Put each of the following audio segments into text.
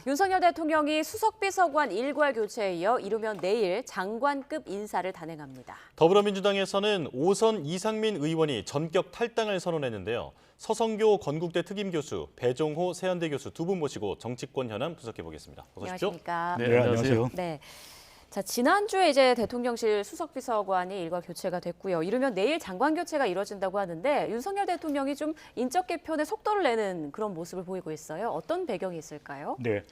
윤석열 대통령이 수석비서관 일괄 교체에 이어 이르면 내일 장관급 인사를 단행합니다. 더불어민주당에서는 5선 이상민 의원이 전격 탈당을 선언했는데요. 서성교 건국대 특임교수, 배종호 세한대 교수 두 분 모시고 정치권 현안 분석해 보겠습니다. 어서 오십시오. 안녕하십니까? 네, 안녕하세요. 네. 자, 지난주에 이제 대통령실 수석비서관이 일괄 교체가 됐고요. 이르면 내일 장관 교체가 이뤄진다고 하는데 윤석열 대통령이 좀 인적 개편에 속도를 내는 그런 모습을 보이고 있어요. 어떤 배경이 있을까요? 네,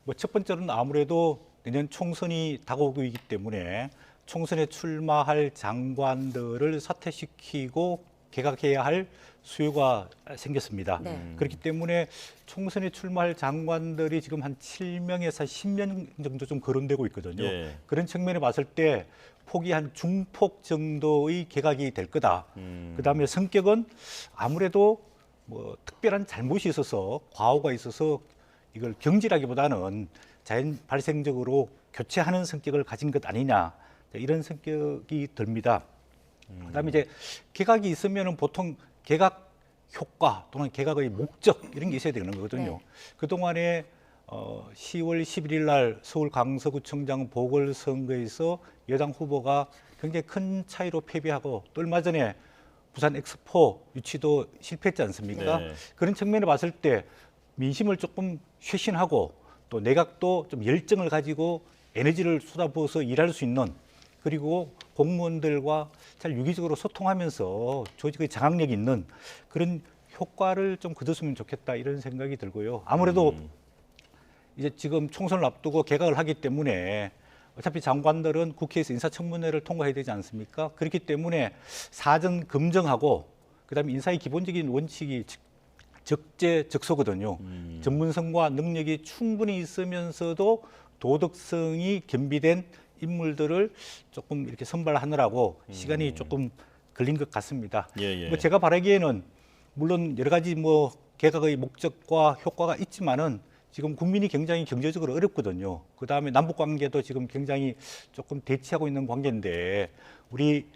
뭐 첫 번째는 아무래도 내년 총선이 다가오고 있기 때문에 총선에 출마할 장관들을 사퇴시키고 개각해야 할 수요가 생겼습니다. 네. 그렇기 때문에 총선에 출마할 장관들이 지금 한 7명에서 10명 정도 좀 거론되고 있거든요. 예. 그런 측면에 봤을 때 폭이 한 중폭 정도의 개각이 될 거다. 그다음에 성격은 아무래도 뭐 특별한 잘못이 있어서 과오가 있어서 이걸 경질하기보다는 자연 발생적으로 교체하는 성격을 가진 것 아니냐 이런 성격이 듭니다. 그다음에 이제 개각이 있으면은 보통 개각 효과 또는 개각의 목적 이런 게 있어야 되는 거거든요. 네. 그동안에 10월 11일 날 서울 강서구청장 보궐선거에서 여당 후보가 굉장히 큰 차이로 패배하고 또 얼마 전에 부산 엑스포 유치도 실패했지 않습니까? 네. 그런 측면에 봤을 때 민심을 조금 쇄신하고 또 내각도 좀 열정을 가지고 에너지를 쏟아부어서 일할 수 있는 그리고 공무원들과 잘 유기적으로 소통하면서 조직의 장악력이 있는 그런 효과를 좀 거뒀으면 좋겠다 이런 생각이 들고요. 아무래도 이제 지금 총선을 앞두고 개각을 하기 때문에 어차피 장관들은 국회에서 인사청문회를 통과해야 되지 않습니까? 그렇기 때문에 사전 검증하고 그다음에 인사의 기본적인 원칙이 적재적소거든요. 전문성과 능력이 충분히 있으면서도 도덕성이 겸비된 인물들을 조금 이렇게 선발하느라고 시간이 조금 걸린 것 같습니다. 예, 예. 뭐 제가 바라기에는 물론 여러 가지 뭐 개각의 목적과 효과가 있지만은 지금 국민이 굉장히 경제적으로 어렵거든요. 그 다음에 남북 관계도 지금 굉장히 조금 대치하고 있는 관계인데 우리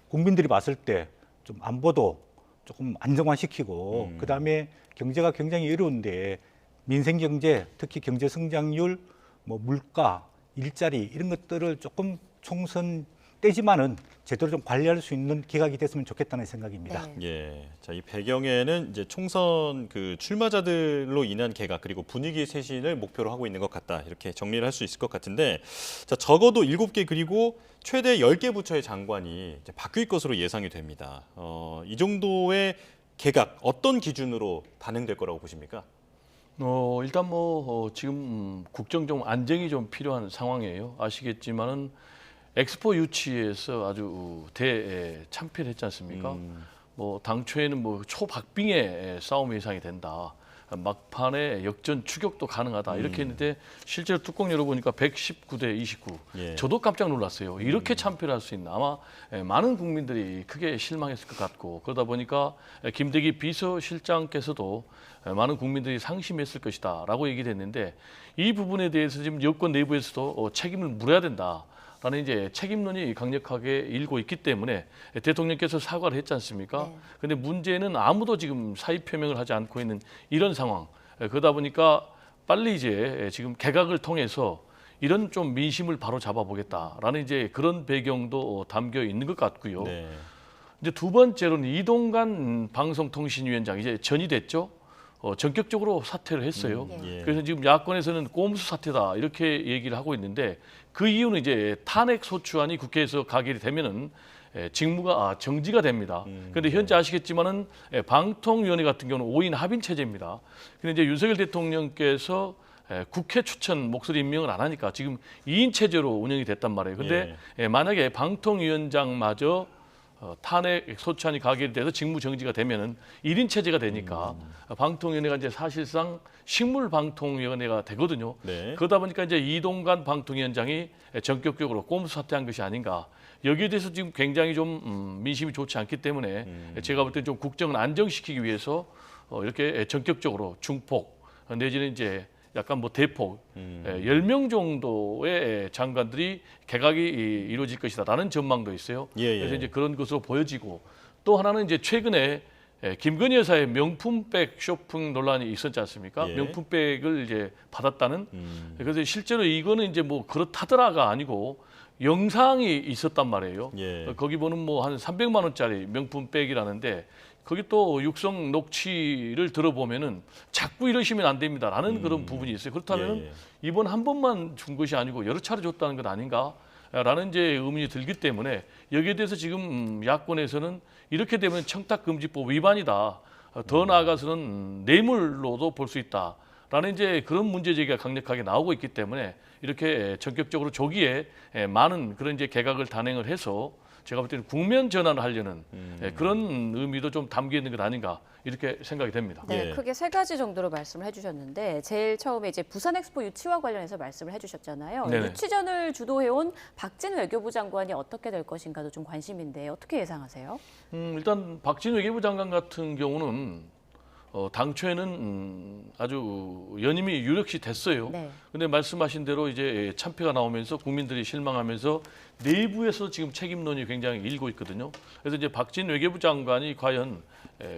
국민들이 봤을 때 좀 안보도 조금 안정화시키고 그 다음에 경제가 굉장히 어려운데 민생 경제, 특히 경제 성장률, 뭐 물가, 일자리 이런 것들을 조금 총선 때지만은 제대로 좀 관리할 수 있는 기각이 됐으면 좋겠다는 생각입니다. 네. 예. 자, 이 배경에는 이제 총선 그 출마자들로 인한 개각 그리고 분위기 쇄신을 목표로 하고 있는 것 같다. 이렇게 정리를 할 수 있을 것 같은데, 자, 적어도 7개 그리고 최대 10개 부처의 장관이 이제 바뀔 것으로 예상이 됩니다. 이 정도의 개각 어떤 기준으로 단행될 거라고 보십니까? 일단 지금 국정 좀 안정이 좀 필요한 상황이에요. 아시겠지만은 엑스포 유치에서 아주 참패를 했지 않습니까? 뭐 당초에는 뭐 초박빙의 싸움 예상이 된다. 막판에 역전 추격도 가능하다. 이렇게 했는데 실제로 뚜껑 열어보니까 119대 29. 예. 저도 깜짝 놀랐어요. 이렇게 참패를 할 수 있나. 아마 많은 국민들이 크게 실망했을 것 같고 그러다 보니까 김대기 비서실장께서도 많은 국민들이 상심했을 것이다 라고 얘기를 했는데 이 부분에 대해서 지금 여권 내부에서도 책임을 물어야 된다. 라는 이제 책임론이 강력하게 일고 있기 때문에 대통령께서 사과를 했지 않습니까? 근데 문제는 아무도 지금 사의 표명을 하지 않고 있는 이런 상황. 그러다 보니까 빨리 이제 지금 개각을 통해서 이런 좀 민심을 바로 잡아보겠다라는 이제 그런 배경도 담겨 있는 것 같고요. 네. 이제 두 번째로는 이동관 방송통신위원장 이제 전이됐죠. 전격적으로 사퇴를 했어요. 예. 그래서 지금 야권에서는 꼼수 사퇴다 이렇게 얘기를 하고 있는데 그 이유는 이제 탄핵 소추안이 국회에서 가결이 되면은 직무가 정지가 됩니다. 그런데 현재 아시겠지만은 방통위원회 같은 경우는 5인 합인 체제입니다. 그런데 이제 윤석열 대통령께서 국회 추천 목소리 임명을 안 하니까 지금 2인 체제로 운영이 됐단 말이에요. 근데 만약에 방통위원장마저 탄핵 소추안이 가결돼서 직무 정지가 되면은 1인 체제가 되니까 방통위원회가 이제 사실상 식물방통위원회가 되거든요. 네. 그러다 보니까 이제 이동관 방통위원장이 전격적으로 꼼수 사퇴한 것이 아닌가. 여기에 대해서 지금 굉장히 좀 민심이 좋지 않기 때문에 제가 볼 때 좀 국정을 안정시키기 위해서 이렇게 전격적으로 중폭 내지는 이제 약간 뭐 대폭 10명 정도의 장관들이 개각이 이루어질 것이다라는 전망도 있어요. 예, 예. 그래서 이제 그런 것으로 보여지고 또 하나는 이제 최근에 김건희 여사의 명품백 쇼핑 논란이 있었지 않습니까? 예. 명품백을 이제 받았다는. 그래서 실제로 이거는 이제 뭐 그렇다더라가 아니고 영상이 있었단 말이에요. 예. 거기 보는 뭐 한 300만 원짜리 명품백이라는데 거기 또 육성 녹취를 들어보면은 자꾸 이러시면 안 됩니다라는 그런 부분이 있어요. 그렇다면 예. 이번 한 번만 준 것이 아니고 여러 차례 줬다는 것 아닌가? 라는 이제 의문이 들기 때문에 여기에 대해서 지금 야권에서는 이렇게 되면 청탁금지법 위반이다. 더 나아가서는 뇌물로도 볼 수 있다. 라는 이제 그런 문제 제기가 강력하게 나오고 있기 때문에 이렇게 전격적으로 조기에 많은 그런 이제 개각을 단행을 해서 제가 볼 때는 국면 전환을 하려는 그런 의미도 좀 담겨 있는 것 아닌가 이렇게 생각이 됩니다. 네, 예. 크게 세 가지 정도로 말씀을 해주셨는데 제일 처음에 이제 부산 엑스포 유치와 관련해서 말씀을 해주셨잖아요. 네네. 유치전을 주도해온 박진 외교부 장관이 어떻게 될 것인가도 좀 관심인데 어떻게 예상하세요? 일단 박진 외교부 장관 같은 경우는 당초에는 아주 연임이 유력시 됐어요. 네. 근데 말씀하신 대로 이제 참패가 나오면서 국민들이 실망하면서 내부에서 지금 책임론이 굉장히 일고 있거든요. 그래서 이제 박진 외교부 장관이 과연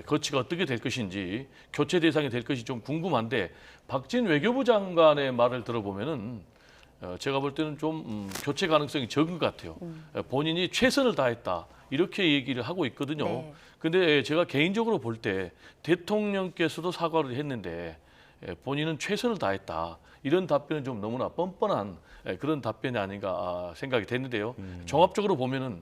거치가 어떻게 될 것인지 교체 대상이 될 것이 좀 궁금한데 박진 외교부 장관의 말을 들어보면은 제가 볼 때는 좀 교체 가능성이 적은 것 같아요. 본인이 최선을 다했다 이렇게 얘기를 하고 있거든요. 네. 근데 제가 개인적으로 볼 때 대통령께서도 사과를 했는데 본인은 최선을 다했다. 이런 답변은 좀 너무나 뻔뻔한 그런 답변이 아닌가 생각이 됐는데요. 종합적으로 보면은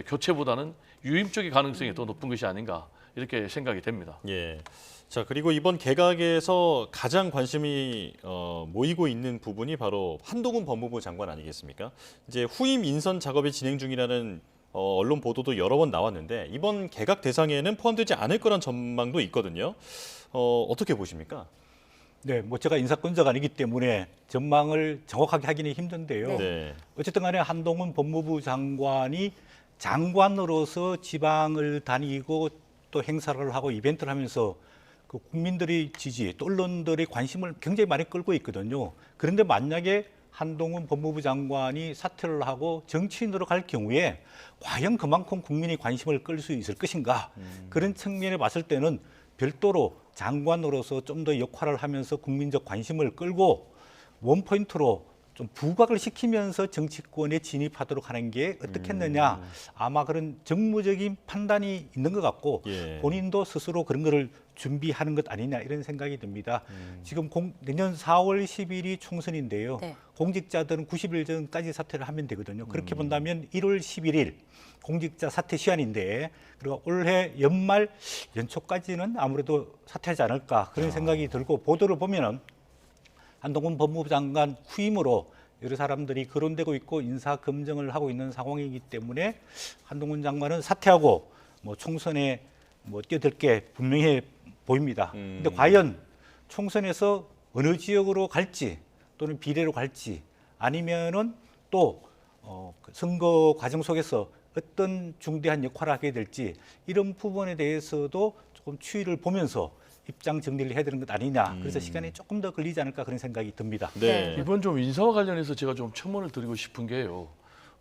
교체보다는 유임 쪽의 가능성이 더 높은 것이 아닌가 이렇게 생각이 됩니다. 예. 자, 그리고 이번 개각에서 가장 관심이 모이고 있는 부분이 바로 한동훈 법무부 장관 아니겠습니까? 이제 후임 인선 작업이 진행 중이라는 언론 보도도 여러 번 나왔는데 이번 개각 대상에는 포함되지 않을 거란 전망도 있거든요. 어떻게 보십니까? 네, 뭐 제가 인사권자가 아니기 때문에 전망을 정확하게 하기는 힘든데요. 네. 어쨌든 간에 한동훈 법무부 장관이 장관으로서 지방을 다니고 또 행사를 하고 이벤트를 하면서 그 국민들의 지지, 또 언론들의 관심을 굉장히 많이 끌고 있거든요. 그런데 만약에 한동훈 법무부 장관이 사퇴를 하고 정치인으로 갈 경우에 과연 그만큼 국민의 관심을 끌 수 있을 것인가? 그런 측면에 봤을 때는 별도로 장관으로서 좀 더 역할을 하면서 국민적 관심을 끌고 원포인트로 좀 부각을 시키면서 정치권에 진입하도록 하는 게 어떻겠느냐. 아마 그런 정무적인 판단이 있는 것 같고 예. 본인도 스스로 그런 거를 준비하는 것 아니냐 이런 생각이 듭니다. 지금 내년 4월 10일이 총선인데요. 네. 공직자들은 90일 전까지 사퇴를 하면 되거든요. 그렇게 본다면 1월 11일 공직자 사퇴 시한인데 그리고 올해 연말 연초까지는 아무래도 사퇴하지 않을까 그런 생각이 들고 보도를 보면은 한동훈 법무부 장관 후임으로 여러 사람들이 거론되고 있고 인사 검증을 하고 있는 상황이기 때문에 한동훈 장관은 사퇴하고 뭐 총선에 뭐 뛰어들 게 분명해 보입니다. 근데 과연 총선에서 어느 지역으로 갈지 또는 비례로 갈지 아니면은 또 선거 과정 속에서 어떤 중대한 역할을 하게 될지 이런 부분에 대해서도 조금 추이를 보면서 입장 정리를 해야 되는 것 아니냐. 그래서 시간이 조금 더 걸리지 않을까 그런 생각이 듭니다. 네. 이번 좀 인사와 관련해서 제가 좀 첨언을 드리고 싶은 게요.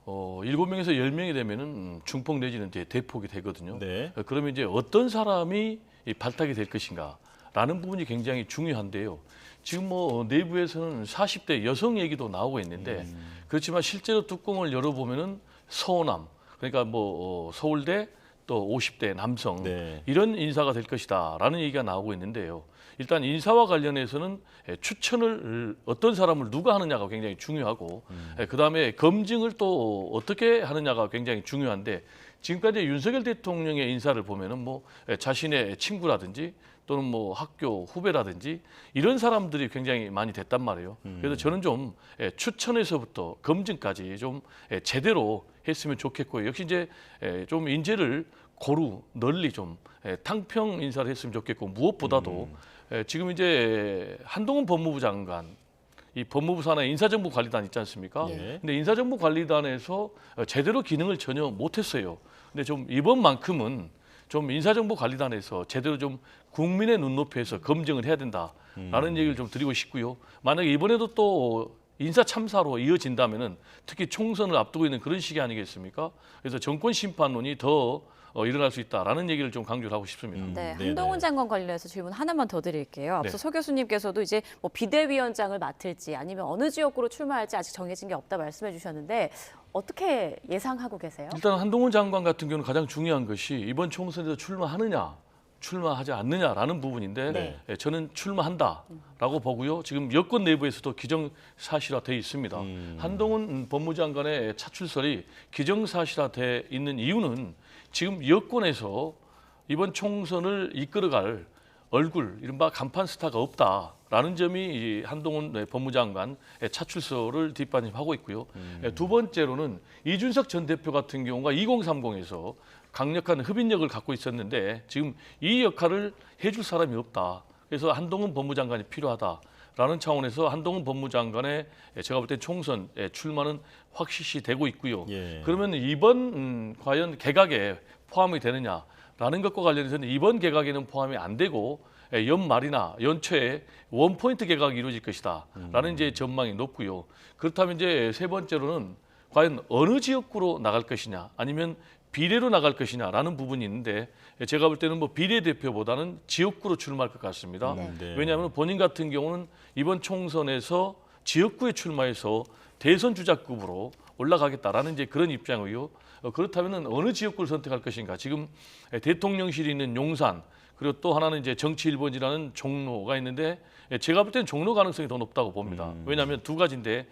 7명에서 10명이 되면은 중폭 내지는 이제 대폭이 되거든요. 네. 그러면 이제 어떤 사람이 이 발탁이 될 것인가라는 부분이 굉장히 중요한데요. 지금 뭐 내부에서는 40대 여성 얘기도 나오고 있는데 그렇지만 실제로 뚜껑을 열어보면은 서호남 그러니까 뭐 서울대 또 50대 남성 네. 이런 인사가 될 것이다라는 얘기가 나오고 있는데요. 일단 인사와 관련해서는 추천을 어떤 사람을 누가 하느냐가 굉장히 중요하고 그다음에 검증을 또 어떻게 하느냐가 굉장히 중요한데 지금까지 윤석열 대통령의 인사를 보면은 뭐 자신의 친구라든지 또는 뭐 학교 후배라든지 이런 사람들이 굉장히 많이 됐단 말이에요. 그래서 저는 좀 추천에서부터 검증까지 좀 제대로 했으면 좋겠고요. 역시 이제 좀 인재를 고루 널리 좀 탕평 인사를 했으면 좋겠고 무엇보다도 지금 이제 한동훈 법무부 장관 이 법무부 산하의 인사정보관리단 있지 않습니까? 예. 근데 인사정보관리단에서 제대로 기능을 전혀 못했어요. 근데 좀 이번만큼은 좀 인사정보관리단에서 제대로 좀 국민의 눈높이에서 검증을 해야 된다라는 얘기를 좀 드리고 싶고요. 만약에 이번에도 또 인사 참사로 이어진다면은 특히 총선을 앞두고 있는 그런 시기 아니겠습니까? 그래서 정권 심판론이 더 일어날 수 있다라는 얘기를 좀 강조를 하고 싶습니다. 네, 네네. 한동훈 장관 관련해서 질문 하나만 더 드릴게요. 앞서 서 교수님께서도 이제 뭐 비대위원장을 맡을지 아니면 어느 지역구로 출마할지 아직 정해진 게 없다 말씀해 주셨는데 어떻게 예상하고 계세요? 일단 한동훈 장관 같은 경우는 가장 중요한 것이 이번 총선에서 출마하느냐, 출마하지 않느냐라는 부분인데 네. 저는 출마한다라고 보고요. 지금 여권 내부에서도 기정사실화돼 있습니다. 한동훈 법무장관의 차출설이 기정사실화돼 있는 이유는 지금 여권에서 이번 총선을 이끌어갈 얼굴, 이른바 간판 스타가 없다라는 점이 이 한동훈 법무장관 차출설을 뒷받침하고 있고요. 두 번째로는 이준석 전 대표 같은 경우가 2030에서 강력한 흡인력을 갖고 있었는데 지금 이 역할을 해줄 사람이 없다. 그래서 한동훈 법무장관이 필요하다라는 차원에서 한동훈 법무장관의 제가 볼 때 총선 출마는 확실시 되고 있고요. 예. 그러면 이번 과연 개각에 포함이 되느냐라는 것과 관련해서는 이번 개각에는 포함이 안 되고 연말이나 연초에 원포인트 개각이 이루어질 것이다라는 이제 전망이 높고요. 그렇다면 이제 세 번째로는 과연 어느 지역구로 나갈 것이냐 아니면 비례로 나갈 것이냐라는 부분이 있는데 제가 볼 때는 뭐 비례대표보다는 지역구로 출마할 것 같습니다. 네. 왜냐하면 본인 같은 경우는 이번 총선에서 지역구에 출마해서 대선 주자급으로 올라가겠다라는 이제 그런 입장이고요. 그렇다면 어느 지역구를 선택할 것인가? 지금 대통령실이 있는 용산 그리고 또 하나는 이제 정치 1번지라는 종로가 있는데 제가 볼 때는 종로 가능성이 더 높다고 봅니다. 왜냐하면 두 가지인데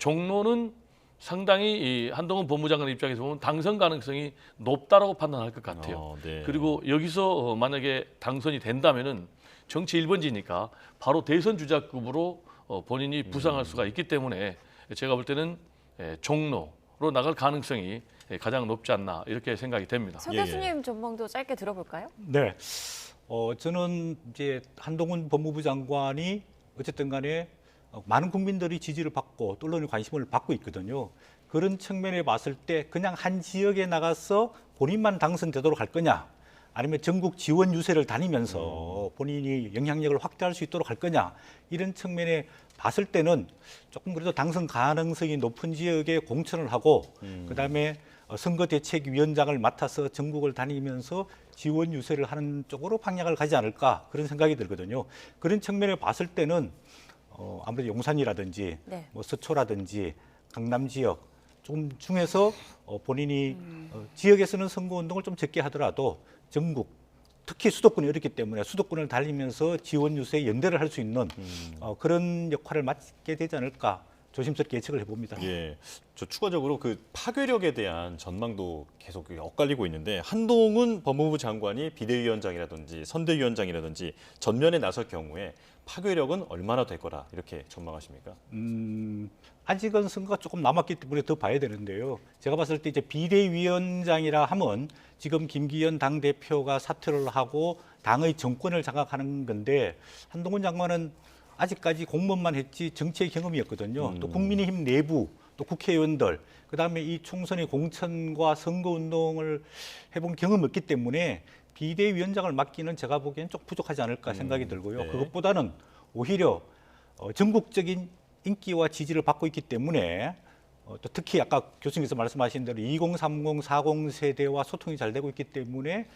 종로는 상당히 이 한동훈 법무장관 입장에서 보면 당선 가능성이 높다라고 판단할 것 같아요. 네. 그리고 여기서 만약에 당선이 된다면은 정치 1번지니까 바로 대선 주자급으로 본인이 부상할 수가 있기 때문에 제가 볼 때는 종로로 나갈 가능성이 가장 높지 않나 이렇게 생각이 됩니다. 서 예, 교수님 전망도 짧게 들어볼까요? 네. 저는 이제 한동훈 법무부 장관이 어쨌든 간에 많은 국민들이 지지를 받고 또 언론의 관심을 받고 있거든요. 그런 측면에 봤을 때 그냥 한 지역에 나가서 본인만 당선되도록 할 거냐 아니면 전국 지원 유세를 다니면서 본인이 영향력을 확대할 수 있도록 할 거냐 이런 측면에 봤을 때는 조금 그래도 당선 가능성이 높은 지역에 공천을 하고 그다음에 선거대책위원장을 맡아서 전국을 다니면서 지원 유세를 하는 쪽으로 방향을 가지 않을까 그런 생각이 들거든요. 그런 측면에 봤을 때는 아무래도 용산이라든지 네. 뭐 서초라든지 강남 지역 좀 중에서 본인이 지역에서는 선거운동을 좀 적게 하더라도 전국 특히 수도권이 어렵기 때문에 수도권을 달리면서 지원 유세에 연대를 할 수 있는 그런 역할을 맡게 되지 않을까 조심스럽게 예측을 해봅니다. 예, 저 추가적으로 그 파괴력에 대한 전망도 계속 엇갈리고 있는데 한동훈 법무부 장관이 비대위원장이라든지 선대위원장이라든지 전면에 나설 경우에 파괴력은 얼마나 될 거라 이렇게 전망하십니까? 아직은 선거가 조금 남았기 때문에 더 봐야 되는데요. 제가 봤을 때 이제 비대위원장이라 하면 지금 김기현 당대표가 사퇴를 하고 당의 정권을 장악하는 건데 한동훈 장관은 아직까지 공무원만 했지 정치의 경험이었거든요. 또 국민의힘 내부, 또 국회의원들, 그다음에 이 총선의 공천과 선거운동을 해본 경험이 없기 때문에 비대위원장을 맡기는 제가 보기엔 좀 부족하지 않을까 생각이 들고요. 네. 그것보다는 오히려 전국적인 인기와 지지를 받고 있기 때문에 또 특히 아까 교수님께서 말씀하신 대로 2030, 40 세대와 소통이 잘 되고 있기 때문에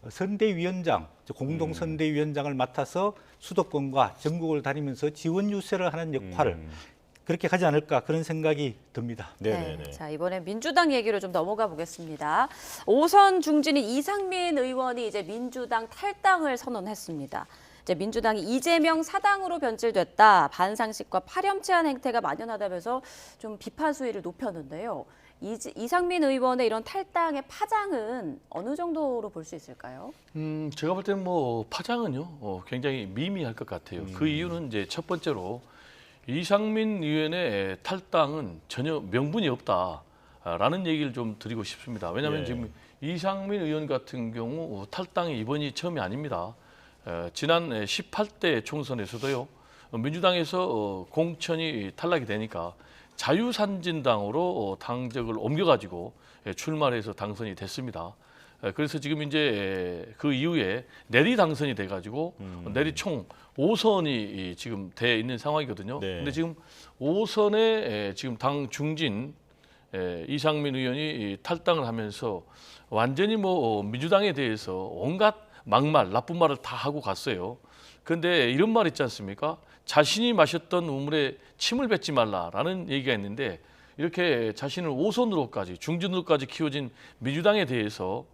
선대위원장, 공동 선대위원장을 맡아서 수도권과 전국을 다니면서 지원 유세를 하는 역할을 그렇게 가지 않을까 그런 생각이 듭니다. 네네네. 자, 이번엔 민주당 얘기로 좀 넘어가 보겠습니다. 5선 중진인 이상민 의원이 이제 민주당 탈당을 선언했습니다. 이제 민주당이 이재명 사당으로 변질됐다, 반상식과 파렴치한 행태가 만연하다면서 좀 비판 수위를 높였는데요. 이상민 의원의 이런 탈당의 파장은 어느 정도로 볼 수 있을까요? 제가 볼 때는 뭐 파장은요 굉장히 미미할 것 같아요. 그 이유는 이제 첫 번째로 이상민 의원의 탈당은 전혀 명분이 없다라는 얘기를 좀 드리고 싶습니다. 왜냐하면 예. 지금 이상민 의원 같은 경우 탈당이 이번이 처음이 아닙니다. 지난 18대 총선에서도요 민주당에서 공천이 탈락이 되니까 자유산진당으로 당적을 옮겨가지고 출마를 해서 당선이 됐습니다. 그래서 지금 이제 그 이후에 내리 당선이 돼가지고 내리 총 5선이 지금 돼 있는 상황이거든요. 네. 근데 지금 5선에 지금 당 중진 이상민 의원이 탈당을 하면서 완전히 뭐 민주당에 대해서 온갖 막말, 나쁜 말을 다 하고 갔어요. 그런데 이런 말 있지 않습니까? 자신이 마셨던 우물에 침을 뱉지 말라라는 얘기가 있는데 이렇게 자신을 5선으로까지 중진으로까지 키워진 민주당에 대해서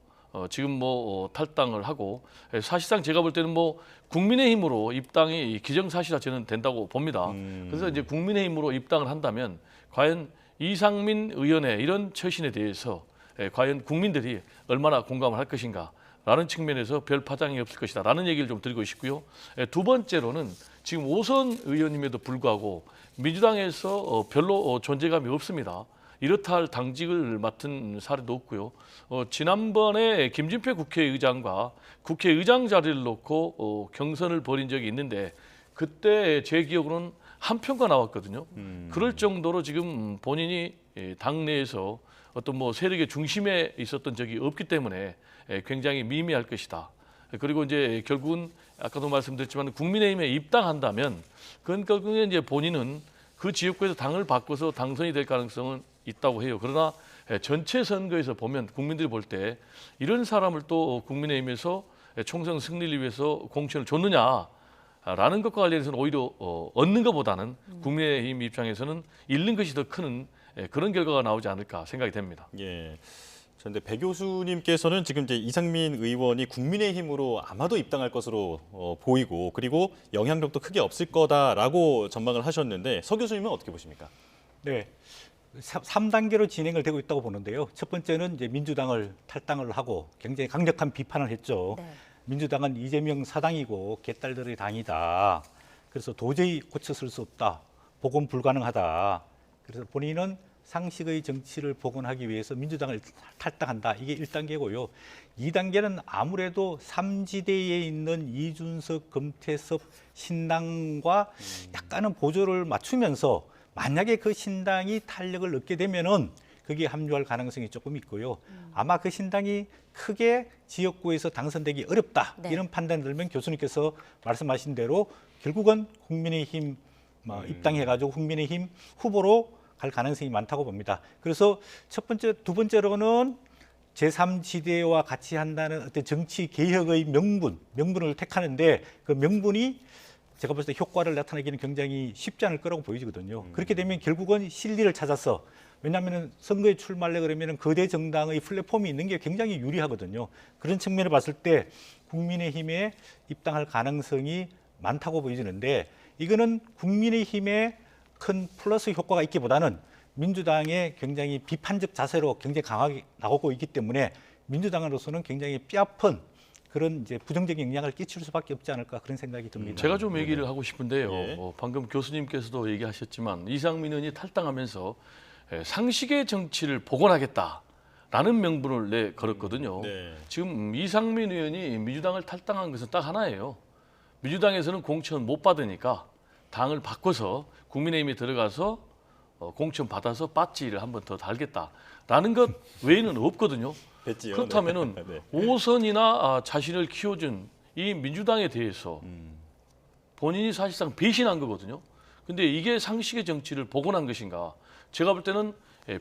지금 뭐 탈당을 하고 사실상 제가 볼 때는 뭐 국민의힘으로 입당이 기정사실화 저는 된다고 봅니다. 그래서 이제 국민의힘으로 입당을 한다면 과연 이상민 의원의 이런 처신에 대해서 과연 국민들이 얼마나 공감을 할 것인가 라는 측면에서 별 파장이 없을 것이다 라는 얘기를 좀 드리고 싶고요. 두 번째로는 지금 5선 의원임에도 불구하고 민주당에서 별로 존재감이 없습니다. 이렇다 할 당직을 맡은 사례도 없고요. 지난번에 김진표 국회의장과 국회의장 자리를 놓고 경선을 벌인 적이 있는데 그때 제 기억으로는 한 표가 나왔거든요. 그럴 정도로 지금 본인이 당내에서 어떤 뭐 세력의 중심에 있었던 적이 없기 때문에 굉장히 미미할 것이다. 그리고 이제 결국은 아까도 말씀드렸지만 국민의힘에 입당한다면 그건 결국에 이제 본인은 그 지역구에서 당을 바꿔서 당선이 될 가능성은 있다고 해요. 그러나 전체 선거에서 보면 국민들이 볼 때 이런 사람을 또 국민의힘에서 총선 승리를 위해서 공천을 줬느냐라는 것과 관련해서는 오히려 얻는 것보다는 국민의힘 입장에서는 잃는 것이 더 큰 그런 결과가 나오지 않을까 생각이 됩니다. 예. 그런데 배 교수님께서는 지금 이제 이상민 의원이 국민의힘으로 아마도 입당할 것으로 보이고 그리고 영향력도 크게 없을 거다라고 전망을 하셨는데 서 교수님은 어떻게 보십니까? 네. 3단계로 진행을 되고 있다고 보는데요. 첫 번째는 이제 민주당을 탈당을 하고 굉장히 강력한 비판을 했죠. 네. 민주당은 이재명 사당이고 개딸들의 당이다. 그래서 도저히 고쳐쓸 수 없다. 복원 불가능하다. 그래서 본인은 상식의 정치를 복원하기 위해서 민주당을 탈당한다. 이게 1단계고요. 2단계는 아무래도 삼지대에 있는 이준석, 금태섭 신당과 약간은 보조를 맞추면서 만약에 그 신당이 탄력을 얻게 되면은 거기에 합류할 가능성이 조금 있고요. 아마 그 신당이 크게 지역구에서 당선되기 어렵다. 네. 이런 판단을 들면 교수님께서 말씀하신 대로 결국은 국민의힘 입당해가지고 국민의힘 후보로 갈 가능성이 많다고 봅니다. 그래서 첫 번째, 두 번째로는 제3지대와 같이 한다는 어떤 정치 개혁의 명분을 택하는데 그 명분이 제가 봤을 때 효과를 나타내기는 굉장히 쉽지 않을 거라고 보이거든요. 그렇게 되면 결국은 실리를 찾아서 왜냐하면 선거에 출마하려 그러면 거대 정당의 플랫폼이 있는 게 굉장히 유리하거든요. 그런 측면을 봤을 때 국민의힘에 입당할 가능성이 많다고 보여지는데 이거는 국민의힘에 큰 플러스 효과가 있기보다는 민주당의 굉장히 비판적 자세로 굉장히 강하게 나오고 있기 때문에 민주당으로서는 굉장히 뼈아픈 그런 이제 부정적인 영향을 끼칠 수밖에 없지 않을까 그런 생각이 듭니다. 제가 좀 얘기를 하고 싶은데요. 예. 방금 교수님께서도 얘기하셨지만 이상민 의원이 탈당하면서 상식의 정치를 복원하겠다라는 명분을 걸었거든요. 네. 지금 이상민 의원이 민주당을 탈당한 것은 딱 하나예요. 민주당에서는 공천 못 받으니까 당을 바꿔서 국민의힘에 들어가서 공천 받아서 배지를 한 번 더 달겠다라는 것 외에는 없거든요. 뵀지요. 그렇다면은 네. 5선이나 자신을 키워준 이 민주당에 대해서 본인이 사실상 배신한 거거든요. 근데 이게 상식의 정치를 복원한 것인가? 제가 볼 때는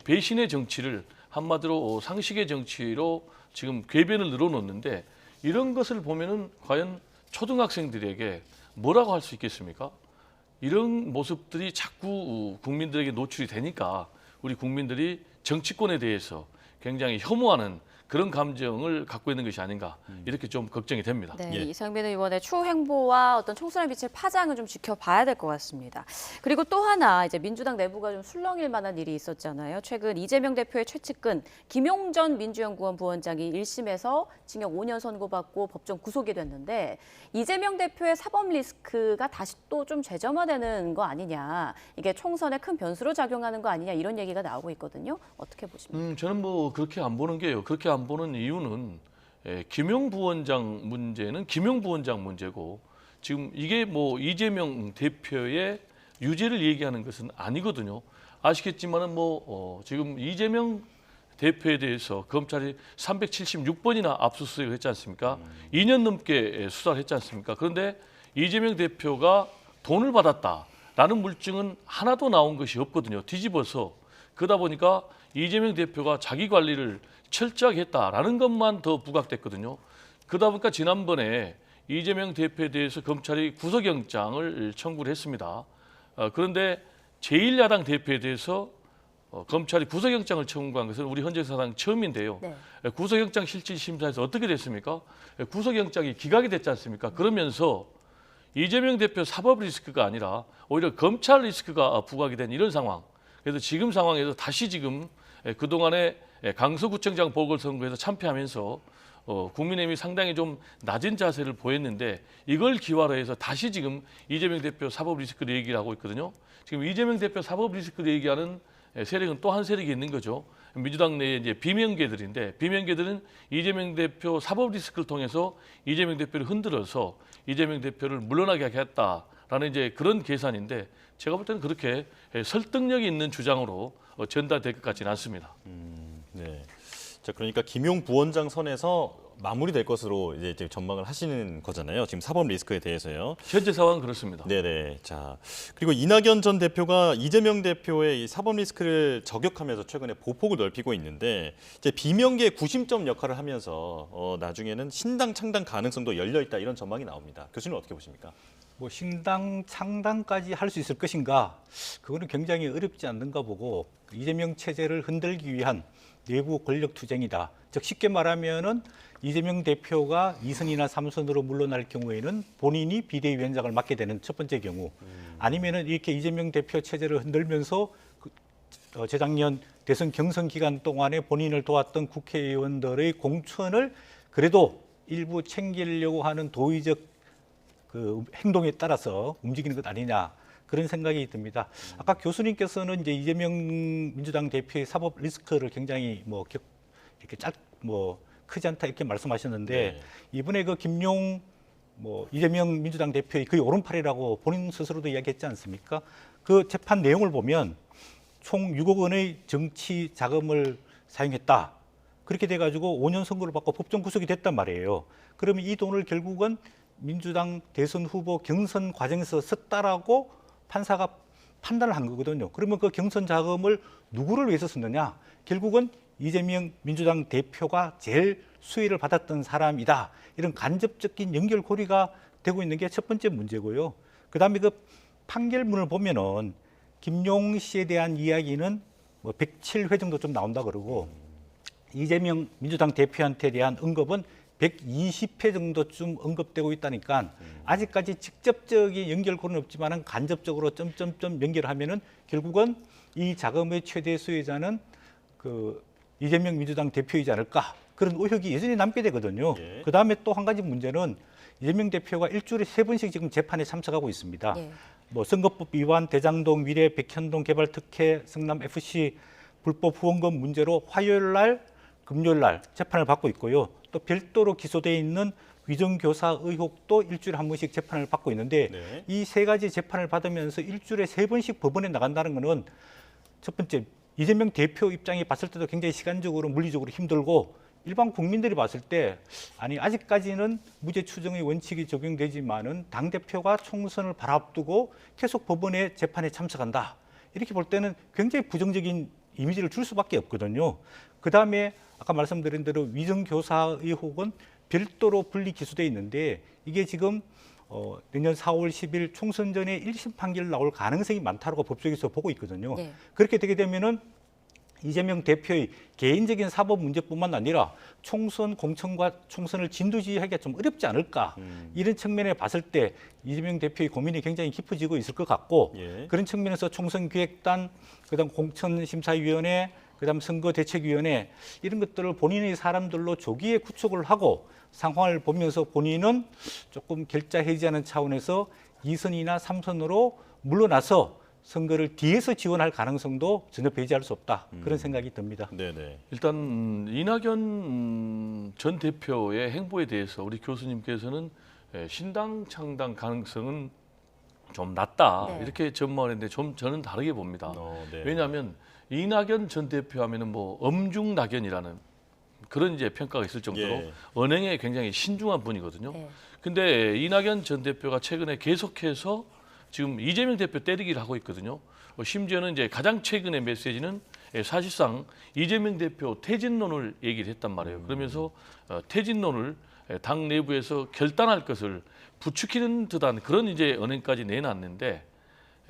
배신의 정치를 한마디로 상식의 정치로 지금 궤변을 늘어놓는데 이런 것을 보면은 과연 초등학생들에게 뭐라고 할 수 있겠습니까? 이런 모습들이 자꾸 국민들에게 노출이 되니까 우리 국민들이 정치권에 대해서 굉장히 혐오하는 그런 감정을 갖고 있는 것이 아닌가 이렇게 좀 걱정이 됩니다. 네, 예. 이상민 의원의 추후 행보와 어떤 총선에 미칠 파장을 좀 지켜봐야 될 것 같습니다. 그리고 또 하나 이제 민주당 내부가 좀 술렁일 만한 일이 있었잖아요. 최근 이재명 대표의 최측근 김용전 민주연구원 부원장이 1심에서 징역 5년 선고받고 법정 구속이 됐는데 이재명 대표의 사법 리스크가 다시 또 좀 재점화되는 거 아니냐. 이게 총선에 큰 변수로 작용하는 거 아니냐 이런 얘기가 나오고 있거든요. 어떻게 보십니까? 저는 뭐 그렇게 안 보는 게요. 그렇게 안 보는 이유는 김용 부원장 문제는 김용 부원장 문제고 지금 이게 뭐 이재명 대표의 유죄를 얘기하는 것은 아니거든요. 아시겠지만은 뭐 지금 이재명 대표에 대해서 검찰이 376번이나 압수수색을 했지 않습니까? 2년 넘게 수사를 했지 않습니까? 그런데 이재명 대표가 돈을 받았다라는 물증은 하나도 나온 것이 없거든요. 뒤집어서. 그러다 보니까 이재명 대표가 자기 관리를 철저하게 했다라는 것만 더 부각됐거든요. 그러다 보니까 지난번에 이재명 대표에 대해서 검찰이 구속영장을 청구를 했습니다. 그런데 제1야당 대표에 대해서 검찰이 구속영장을 청구한 것은 우리 헌정사상 처음인데요. 네. 구속영장 실질심사에서 어떻게 됐습니까? 구속영장이 기각이 됐지 않습니까? 그러면서 이재명 대표 사법 리스크가 아니라 오히려 검찰 리스크가 부각이 된 이런 상황. 그래서 지금 상황에서 다시 지금 그동안에 강서구청장 보궐선거에서 참패하면서 국민의힘이 상당히 좀 낮은 자세를 보였는데 이걸 기화로 해서 다시 지금 이재명 대표 사법 리스크를 얘기를 하고 있거든요. 지금 이재명 대표 사법 리스크를 얘기하는 세력은 또 한 세력이 있는 거죠. 민주당 내에 이제 비명계들인데 비명계들은 이재명 대표 사법 리스크를 통해서 이재명 대표를 흔들어서 이재명 대표를 물러나게 하겠다라는 이제 그런 계산인데 제가 볼 때는 그렇게 설득력이 있는 주장으로 전달될 것 같지는 않습니다. 네. 자, 그러니까 김용 부원장 선에서 마무리될 것으로 이제 전망을 하시는 거잖아요. 지금 사법 리스크에 대해서요. 현재 상황은 그렇습니다. 네네. 자, 그리고 이낙연 전 대표가 이재명 대표의 이 사법 리스크를 저격하면서 최근에 보폭을 넓히고 있는데 이제 비명계 구심점 역할을 하면서 나중에는 신당 창당 가능성도 열려 있다 이런 전망이 나옵니다. 교수님 어떻게 보십니까? 뭐 신당 창당까지 할 수 있을 것인가? 그거는 굉장히 어렵지 않는가 보고 이재명 체제를 흔들기 위한 내부 권력 투쟁이다. 즉 쉽게 말하면은 이재명 대표가 2선이나 3선으로 물러날 경우에는 본인이 비대위원장을 맡게 되는 첫 번째 경우, 아니면은 이렇게 이재명 대표 체제를 흔들면서 재작년 대선 경선 기간 동안에 본인을 도왔던 국회의원들의 공천을 그래도 일부 챙기려고 하는 도의적 그 행동에 따라서 움직이는 것 아니냐. 그런 생각이 듭니다. 아까 교수님께서는 이제 이재명 민주당 대표의 사법 리스크를 굉장히 이렇게 크지 않다 이렇게 말씀하셨는데 네. 이번에 그 김용 이재명 민주당 대표의 거의 오른팔이라고 본인 스스로도 이야기했지 않습니까? 그 재판 내용을 보면 총 6억 원의 정치 자금을 사용했다. 그렇게 돼가지고 5년 선고를 받고 법정 구속이 됐단 말이에요. 그러면 이 돈을 결국은 민주당 대선 후보 경선 과정에서 썼다라고 판사가 판단을 한 거거든요. 그러면 그 경선 자금을 누구를 위해서 썼느냐? 결국은 이재명 민주당 대표가 제일 수혜를 받았던 사람이다. 이런 간접적인 연결고리가 되고 있는 게 첫 번째 문제고요. 그다음에 그 판결문을 보면은 김용 씨에 대한 이야기는 107회 정도 좀 나온다 그러고 이재명 민주당 대표한테 대한 언급은 120회 정도쯤 언급되고 있다니까 아직까지 직접적인 연결고리는 없지만은 간접적으로 점점점 연결하면은 결국은 이 자금의 최대 수혜자는 그 이재명 민주당 대표이지 않을까 그런 의혹이 여전히 남게 되거든요. 예. 그 다음에 또 한 가지 문제는 이재명 대표가 일주일에 3번씩 지금 재판에 참석하고 있습니다. 네. 선거법 위반, 대장동 위례, 백현동 개발 특혜, 성남 FC 불법 후원금 문제로 화요일 날, 금요일 날 재판을 받고 있고요. 또 별도로 기소되어 있는 위정교사 의혹도 일주일에 한 번씩 재판을 받고 있는데 네. 이 세 가지 재판을 받으면서 일주일에 3번씩 법원에 나간다는 것은 첫 번째 이재명 대표 입장에 봤을 때도 굉장히 시간적으로 물리적으로 힘들고 일반 국민들이 봤을 때 아니 아직까지는 무죄 추정의 원칙이 적용되지만은 당대표가 총선을 바라두고 계속 법원의 재판에 참석한다. 이렇게 볼 때는 굉장히 부정적인 이미지를 줄 수밖에 없거든요. 그다음에 아까 말씀드린 대로 위정교사 의혹은 별도로 분리 기소돼 있는데 이게 지금 내년 4월 10일 총선 전에 1심 판결 나올 가능성이 많다고 법조계에서 보고 있거든요. 네. 그렇게 되게 되면은 이재명 대표의 개인적인 사법 문제뿐만 아니라 총선 공천과 총선을 진두지휘하기가 좀 어렵지 않을까 이런 측면에 봤을 때 이재명 대표의 고민이 굉장히 깊어지고 있을 것 같고 예. 그런 측면에서 총선기획단, 그다음 공천심사위원회, 그다음 선거대책위원회 이런 것들을 본인의 사람들로 조기에 구축을 하고 상황을 보면서 본인은 조금 결자 해지하는 차원에서 2선이나 3선으로 물러나서 선거를 뒤에서 지원할 가능성도 전혀 배제할 수 없다. 그런 생각이 듭니다. 네네. 일단 이낙연 전 대표의 행보에 대해서 우리 교수님께서는 신당 창당 가능성은 좀 낮다 네. 이렇게 전망했는데 좀 저는 다르게 봅니다. 네. 왜냐하면 이낙연 전 대표 하면은 뭐 엄중낙연이라는 그런 이제 평가가 있을 정도로 예. 언행에 굉장히 신중한 분이거든요. 네. 근데 이낙연 전 대표가 최근에 계속해서 지금 이재명 대표 때리기를 하고 있거든요. 심지어는 이제 가장 최근의 메시지는 사실상 이재명 대표 퇴진론을 얘기를 했단 말이에요. 그러면서 퇴진론을 당 내부에서 결단할 것을 부추기는 듯한 그런 이제 언행까지 내놨는데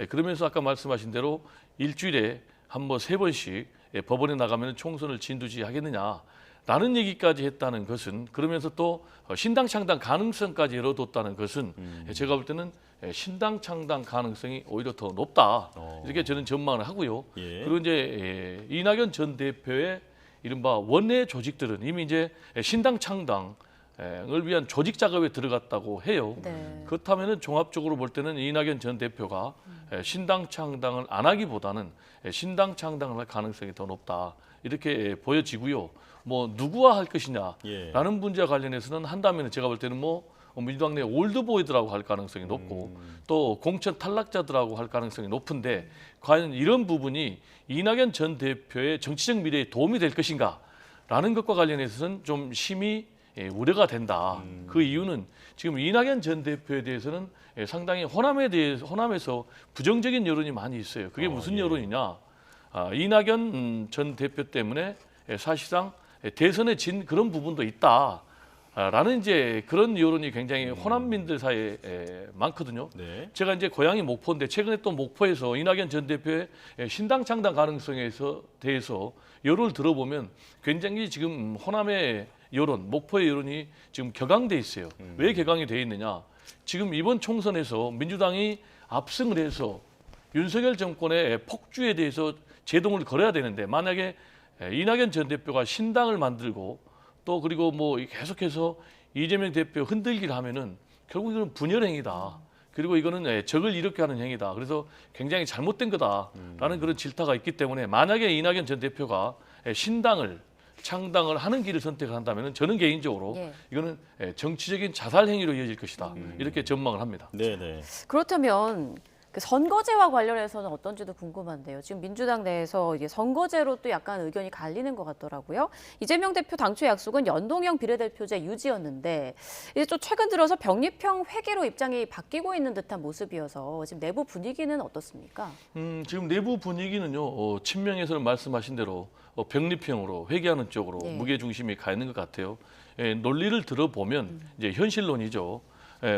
그러면서 아까 말씀하신 대로 일주일에 한 번 3번씩 법원에 나가면 총선을 진두지휘하겠느냐라는 얘기까지 했다는 것은 그러면서 또 신당 창당 가능성까지 열어뒀다는 것은 제가 볼 때는 신당 창당 가능성이 오히려 더 높다 이렇게 저는 전망을 하고요. 예. 그리고 이제 이낙연 전 대표의 이른바 원내 조직들은 이미 이제 신당 창당을 위한 조직 작업에 들어갔다고 해요. 네. 그렇다면은 종합적으로 볼 때는 이낙연 전 대표가 신당 창당을 안 하기보다는 신당 창당을 할 가능성이 더 높다 이렇게 보여지고요. 뭐 누구와 할 것이냐라는 예. 문제와 관련해서는 한다면 제가 볼 때는 뭐 민주당 내 올드보이들하고 할 가능성이 높고 또 공천 탈락자들하고 할 가능성이 높은데 과연 이런 부분이 이낙연 전 대표의 정치적 미래에 도움이 될 것인가라는 것과 관련해서는 좀 심히 우려가 된다. 그 이유는 지금 이낙연 전 대표에 대해서는 상당히 호남에서 부정적인 여론이 많이 있어요. 그게 무슨 예. 여론이냐? 이낙연 전 대표 때문에 사실상 대선에 진 그런 부분도 있다. 라는 이제 그런 여론이 굉장히 호남민들 사이에 많거든요. 네. 제가 이제 고향이 목포인데 최근에 또 목포에서 이낙연 전 대표의 신당 창당 가능성에 대해서 여론을 들어보면 굉장히 지금 호남의 여론, 목포의 여론이 지금 격앙돼 있어요. 왜 격앙이 돼 있느냐? 지금 이번 총선에서 민주당이 압승을 해서 윤석열 정권의 폭주에 대해서 제동을 걸어야 되는데 만약에 이낙연 전 대표가 신당을 만들고 또 그리고 뭐 계속해서 이재명 대표 흔들기를 하면은 결국 이건 분열 행위다. 그리고 이거는 적을 일으켜 하는 행위다. 그래서 굉장히 잘못된 거다라는 그런 질타가 있기 때문에 만약에 이낙연 전 대표가 신당을 창당을 하는 길을 선택한다면 저는 개인적으로 예. 이거는 정치적인 자살 행위로 이어질 것이다. 이렇게 전망을 합니다. 네네. 그렇다면 그 선거제와 관련해서는 어떤지도 궁금한데요. 지금 민주당 내에서 이게 선거제로 또 약간 의견이 갈리는 것 같더라고요. 이재명 대표 당초 약속은 연동형 비례대표제 유지였는데 이제 또 최근 들어서 병립형 회계로 입장이 바뀌고 있는 듯한 모습이어서 지금 내부 분위기는 어떻습니까? 지금 내부 분위기는요. 친명에서는 말씀하신 대로 병립형으로 회계하는 쪽으로 예. 무게 중심이 가 있는 것 같아요. 논리를 들어보면 이제 현실론이죠.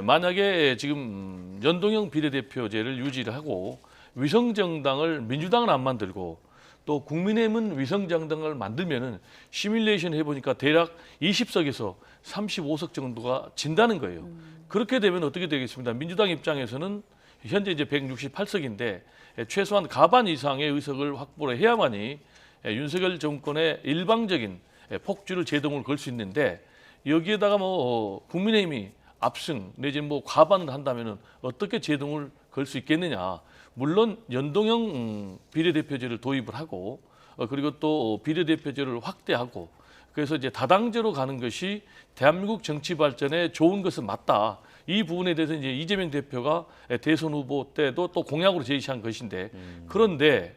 만약에 지금 연동형 비례대표제를 유지를 하고 위성정당을 민주당은 안 만들고 또 국민의힘은 위성정당을 만들면은 시뮬레이션 해보니까 대략 20석에서 35석 정도가 진다는 거예요. 그렇게 되면 어떻게 되겠습니까? 민주당 입장에서는 현재 이제 168석인데 최소한 가반 이상의 의석을 확보를 해야만이 윤석열 정권의 일방적인 폭주를 제동을 걸 수 있는데 여기에다가 뭐 국민의힘이 압승 내지는 뭐 과반을 한다면은 어떻게 제동을 걸 수 있겠느냐? 물론 연동형 비례대표제를 도입을 하고 그리고 또 비례대표제를 확대하고 그래서 이제 다당제로 가는 것이 대한민국 정치 발전에 좋은 것은 맞다. 이 부분에 대해서 이제 이재명 대표가 대선 후보 때도 또 공약으로 제시한 것인데 그런데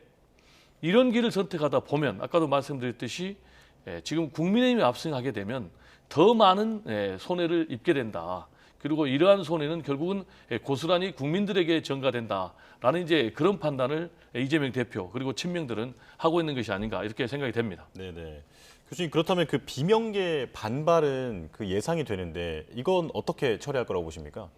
이런 길을 선택하다 보면 아까도 말씀드렸듯이 지금 국민의힘이 압승하게 되면 더 많은 손해를 입게 된다. 그리고 이러한 손해는 결국은 고스란히 국민들에게 전가된다라는 이제 그런 판단을 이재명 대표 그리고 친명들은 하고 있는 것이 아닌가 이렇게 생각이 됩니다. 네네. 교수님 그렇다면 그 비명계 반발은 그 예상이 되는데 이건 어떻게 처리할 거라고 보십니까?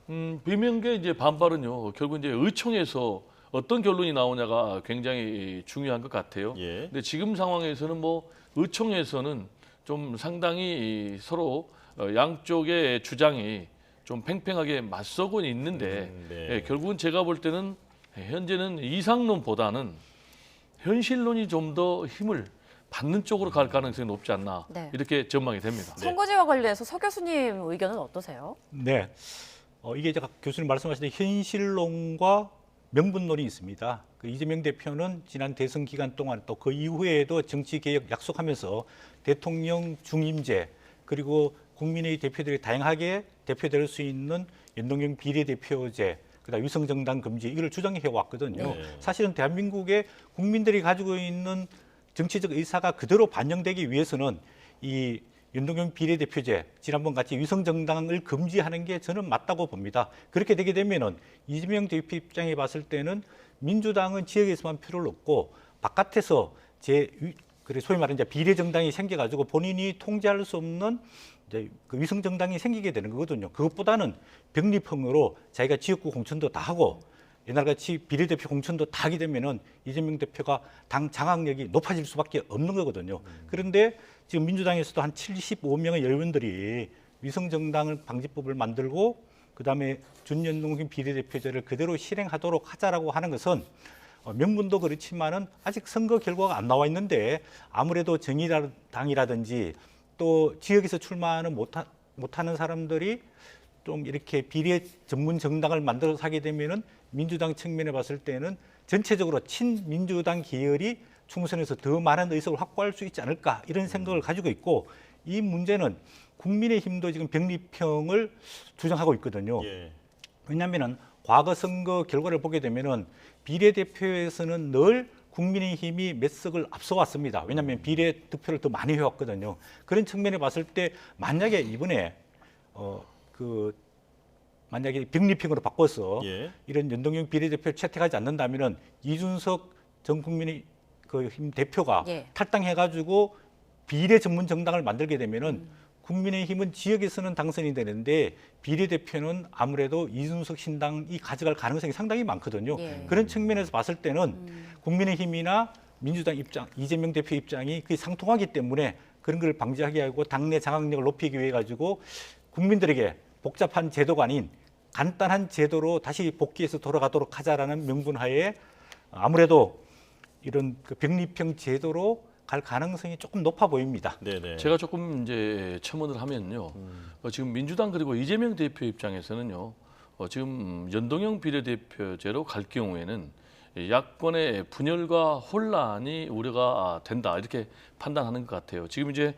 비명계 이제 반발은요 결국 이제 의총에서 어떤 결론이 나오냐가 굉장히 중요한 것 같아요. 예. 근데 지금 상황에서는 뭐 의총에서는 좀 상당히 서로 양쪽의 주장이 좀 팽팽하게 맞서고 있는데 네. 결국은 제가 볼 때는 현재는 이상론보다는 현실론이 좀 더 힘을 받는 쪽으로 갈 가능성이 높지 않나 네. 이렇게 전망이 됩니다. 선거제와 관련해서 서 교수님 의견은 어떠세요? 네. 이게 제가 교수님 말씀하신 현실론과 명분론이 있습니다. 그 이재명 대표는 지난 대선 기간 동안 또 그 이후에도 정치 개혁 약속하면서 대통령 중임제 그리고 국민의 대표들이 다양하게 대표될 수 있는 연동형 비례대표제 그다음 위성정당 금지 이걸 주장해 왔거든요. 네. 사실은 대한민국의 국민들이 가지고 있는 정치적 의사가 그대로 반영되기 위해서는 이 윤동경 비례대표제 지난번 같이 위성정당을 금지하는 게 저는 맞다고 봅니다. 그렇게 되게 되면은 이재명 대표 입장에 봤을 때는 민주당은 지역에서만 표를 얻고 바깥에서 소위 말하는 이제 비례정당이 생겨가지고 본인이 통제할 수 없는 이제 그 위성정당이 생기게 되는 거거든요. 그것보다는 병립형으로 자기가 지역구 공천도 다 하고 옛날같이 비례대표 공천도 다 하게 되면은 이재명 대표가 당 장악력이 높아질 수밖에 없는 거거든요. 그런데 지금 민주당에서도 한 75명의 의원들이 위성정당을 방지법을 만들고 그다음에 준연동형 비례대표제를 그대로 실행하도록 하자라고 하는 것은 명분도 그렇지만은 아직 선거 결과가 안 나와 있는데 아무래도 정의당이라든지 또 지역에서 출마하는 못하는 사람들이 좀 이렇게 비례 전문 정당을 만들어서 하게 되면은 민주당 측면에 봤을 때는 전체적으로 친민주당 계열이 총선에서 더 많은 의석을 확보할 수 있지 않을까 이런 생각을 가지고 있고 이 문제는 국민의힘도 지금 병립형을 주장하고 있거든요. 예. 왜냐하면은 과거 선거 결과를 보게 되면은 비례대표에서는 늘 국민의힘이 몇 석을 앞서왔습니다. 왜냐하면 비례 득표를 더 많이 해왔거든요. 그런 측면에 봤을 때 만약에 이번에 만약에 병립형으로 바꿔서 예. 이런 연동형 비례대표를 채택하지 않는다면은 이준석 전 국민의힘 대표가 예. 탈당해가지고 비례 전문 정당을 만들게 되면은 국민의힘은 지역에서는 당선이 되는데 비례대표는 아무래도 이준석 신당이 가져갈 가능성이 상당히 많거든요. 예. 그런 측면에서 봤을 때는 국민의힘이나 민주당 입장, 이재명 대표 입장이 그게 상통하기 때문에 그런 걸 방지하게 하고 당내 장악력을 높이기 위해 가지고 국민들에게 복잡한 제도가 아닌 간단한 제도로 다시 복귀해서 돌아가도록 하자라는 명분하에 아무래도 이런 그 병립형 제도로 갈 가능성이 조금 높아 보입니다. 네네. 제가 조금 이제 첨언을 하면요. 지금 민주당 그리고 이재명 대표 입장에서는요. 지금 연동형 비례대표제로 갈 경우에는 야권의 분열과 혼란이 우려가 된다 이렇게 판단하는 것 같아요. 지금 이제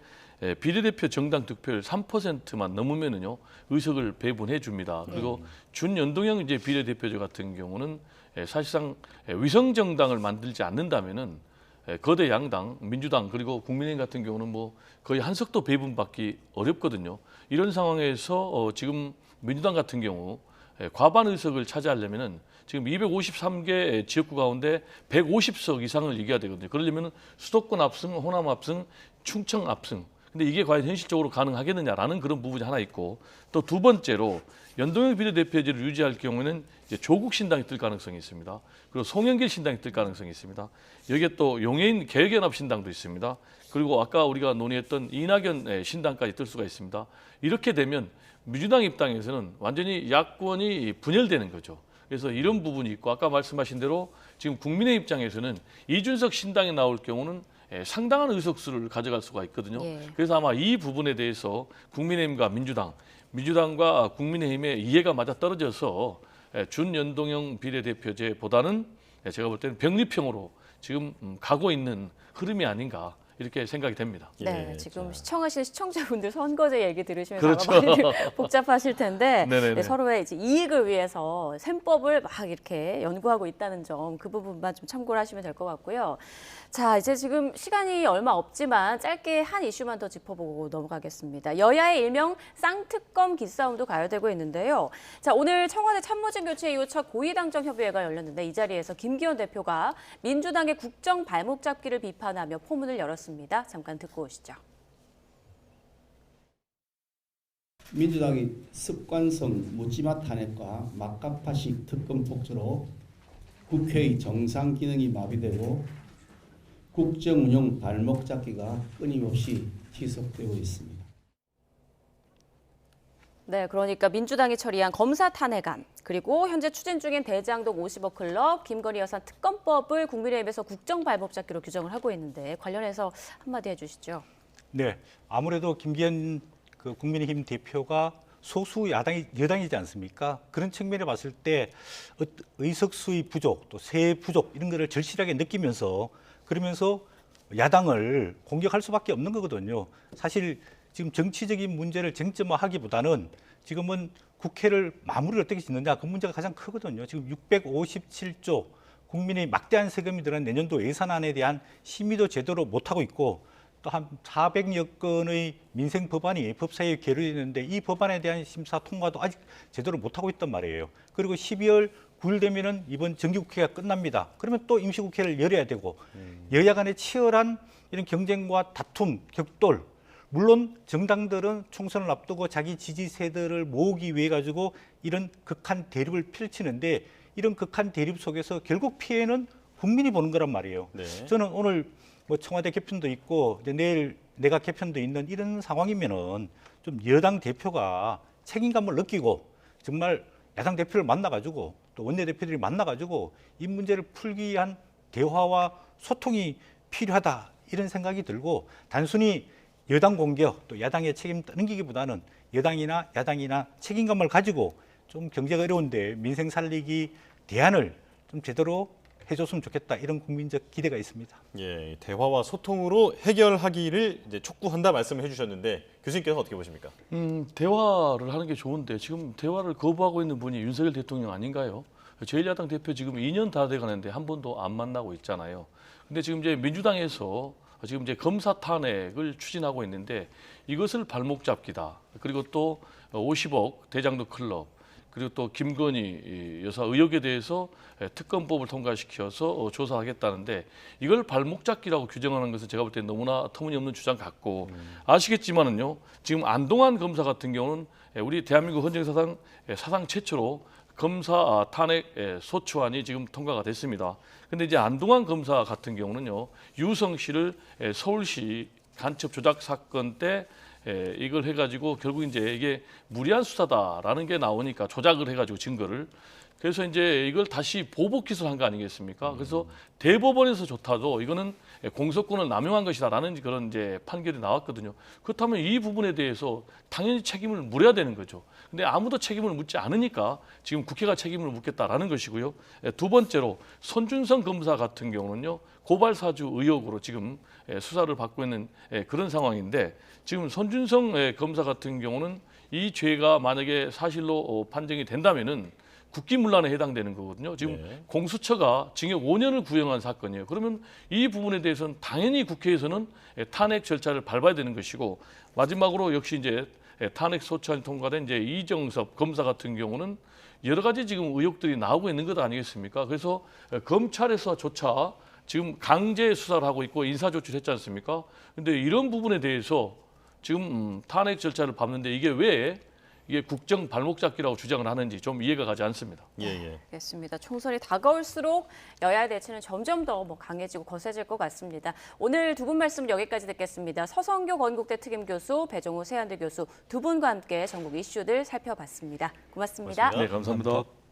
비례대표 정당 득표율 3%만 넘으면은요 의석을 배분해 줍니다. 그리고 준연동형 이제 비례대표제 같은 경우는 사실상 위성 정당을 만들지 않는다면은 거대 양당 민주당 그리고 국민의힘 같은 경우는 뭐 거의 한 석도 배분받기 어렵거든요. 이런 상황에서 지금 민주당 같은 경우 과반 의석을 차지하려면은 지금 253개 지역구 가운데 150석 이상을 이겨야 되거든요. 그러려면 수도권 압승, 호남 압승, 충청 압승. 근데 이게 과연 현실적으로 가능하겠느냐라는 그런 부분이 하나 있고 또 두 번째로 연동형 비례대표제를 유지할 경우에는 이제 조국 신당이 뜰 가능성이 있습니다. 그리고 송영길 신당이 뜰 가능성이 있습니다. 여기에 또 용해인 개혁연합 신당도 있습니다. 그리고 아까 우리가 논의했던 이낙연 신당까지 뜰 수가 있습니다. 이렇게 되면 민주당 입장에서는 완전히 야권이 분열되는 거죠. 그래서 이런 부분이 있고 아까 말씀하신 대로 지금 국민의 입장에서는 이준석 신당에 나올 경우는 상당한 의석수를 가져갈 수가 있거든요. 예. 그래서 아마 이 부분에 대해서 국민의힘과 민주당과 국민의힘의 이해가 맞아 떨어져서 준연동형 비례대표제보다는 제가 볼 때는 병립형으로 지금 가고 있는 흐름이 아닌가 이렇게 생각이 됩니다. 네, 예, 지금 자. 시청하시는 시청자분들 선거제 얘기 들으시면 그렇죠. 아마 많이 복잡하실 텐데 네네네. 네, 서로의 이제 이익을 위해서 셈법을 막 이렇게 연구하고 있다는 점 그 부분만 좀 참고를 하시면 될 것 같고요. 자, 이제 지금 시간이 얼마 없지만 짧게 한 이슈만 더 짚어보고 넘어가겠습니다. 여야의 일명 쌍특검 기싸움도 가열되고 있는데요. 자, 오늘 청와대 참모진 교체 이후 첫 고위당정 협의회가 열렸는데 이 자리에서 김기현 대표가 민주당의 국정 발목 잡기를 비판하며 포문을 열었습니다. 잠깐 듣고 오시죠. 민주당이 습관성 묻지마 탄핵과 막가파식 특검 폭주로 국회의 정상 기능이 마비되고 국정 운영 발목 잡기가 끊임없이 지속되고 있습니다. 네, 그러니까 민주당이 처리한 검사 탄핵안 그리고 현재 추진 중인 대장동 50억 클럽, 김건희 여사 특검법을 국민의힘에서 국정 발목 잡기로 규정을 하고 있는데 관련해서 한마디 해주시죠. 네, 아무래도 김기현 그 국민의힘 대표가 소수 여당이지 않습니까? 그런 측면에 봤을 때 의석수의 부족, 또 세 부족 이런 거를 절실하게 느끼면서 그러면서 야당을 공격할 수밖에 없는 거거든요. 사실 지금 정치적인 문제를 쟁점화하기보다는 지금은 국회를 마무리를 어떻게 짓느냐 그 문제가 가장 크거든요. 지금 657조 국민의 막대한 세금이 들어간 내년도 예산안에 대한 심의도 제대로 못하고 있고 또 한 400여 건의 민생 법안이 법사위에 계류되는데 이 법안에 대한 심사 통과도 아직 제대로 못하고 있단 말이에요. 그리고 12월 9일 되면은 이번 정기국회가 끝납니다. 그러면 또 임시국회를 열어야 되고 여야 간의 치열한 이런 경쟁과 다툼, 격돌 물론 정당들은 총선을 앞두고 자기 지지 세들을 모으기 위해 가지고 이런 극한 대립을 펼치는데 이런 극한 대립 속에서 결국 피해는 국민이 보는 거란 말이에요. 네. 저는 오늘 뭐 청와대 개편도 있고 이제 내일 내각 개편도 있는 이런 상황이면은 좀 여당 대표가 책임감을 느끼고 정말 야당 대표를 만나가지고 또 원내대표들이 만나가지고 이 문제를 풀기 위한 대화와 소통이 필요하다 이런 생각이 들고 단순히 여당 공격 또 야당의 책임 넘기기보다는 여당이나 야당이나 책임감을 가지고 좀 경제가 어려운데 민생 살리기 대안을 좀 제대로 해줬으면 좋겠다 이런 국민적 기대가 있습니다. 예, 대화와 소통으로 해결하기를 이제 촉구한다 말씀을 해주셨는데 교수님께서 어떻게 보십니까? 대화를 하는 게 좋은데 지금 대화를 거부하고 있는 분이 윤석열 대통령 아닌가요? 제1야당 대표 지금 2년 다 돼가는데 한 번도 안 만나고 있잖아요. 근데 지금 이제 민주당에서 지금 이제 검사 탄핵을 추진하고 있는데 이것을 발목 잡기다. 그리고 또 50억 대장도 클럽 그리고 또 김건희 여사 의혹에 대해서 특검법을 통과시켜서 조사하겠다는데 이걸 발목 잡기라고 규정하는 것은 제가 볼 때 너무나 터무니없는 주장 같고 아시겠지만은요 지금 안동환 검사 같은 경우는 우리 대한민국 헌정사상 사상 최초로 검사 탄핵 소추안이 지금 통과가 됐습니다. 근데 이제 안동환 검사 같은 경우는요 유성 씨를 서울시 간첩 조작 사건 때 이걸 해가지고 결국 이제 이게 무리한 수사다라는 게 나오니까 조작을 해가지고 증거를 그래서 이제 이걸 다시 보복 기소한 거 아니겠습니까? 그래서 대법원에서 좋다도 이거는 공소권을 남용한 것이다라는 그런 이제 판결이 나왔거든요. 그렇다면 이 부분에 대해서 당연히 책임을 물어야 되는 거죠. 근데 아무도 책임을 묻지 않으니까 지금 국회가 책임을 묻겠다라는 것이고요. 두 번째로 손준성 검사 같은 경우는요 고발 사주 의혹으로 지금 수사를 받고 있는 그런 상황인데 지금 손준성 검사 같은 경우는 이 죄가 만약에 사실로 판정이 된다면은 국기문란에 해당되는 거거든요. 지금 네. 공수처가 징역 5년을 구형한 사건이에요. 그러면 이 부분에 대해서는 당연히 국회에서는 탄핵 절차를 밟아야 되는 것이고 마지막으로 역시 이제 탄핵 소추안이 통과된 이제 이정섭 검사 같은 경우는 여러 가지 지금 의혹들이 나오고 있는 것 아니겠습니까? 그래서 검찰에서조차 지금 강제 수사를 하고 있고 인사조치를 했지 않습니까? 근데 이런 부분에 대해서 지금 탄핵 절차를 밟는데 이게 왜 이게 국정 발목 잡기라고 주장을 하는지 좀 이해가 가지 않습니다. 예. 알겠습니다. 총선이 다가올수록 여야 대치는 점점 더 강해지고 거세질 것 같습니다. 오늘 두 분 말씀 여기까지 듣겠습니다. 서성교 건국대 특임교수, 배종우 세한대 교수 두 분과 함께 전국 이슈들 살펴봤습니다. 고맙습니다. 고맙습니다. 네, 감사합니다.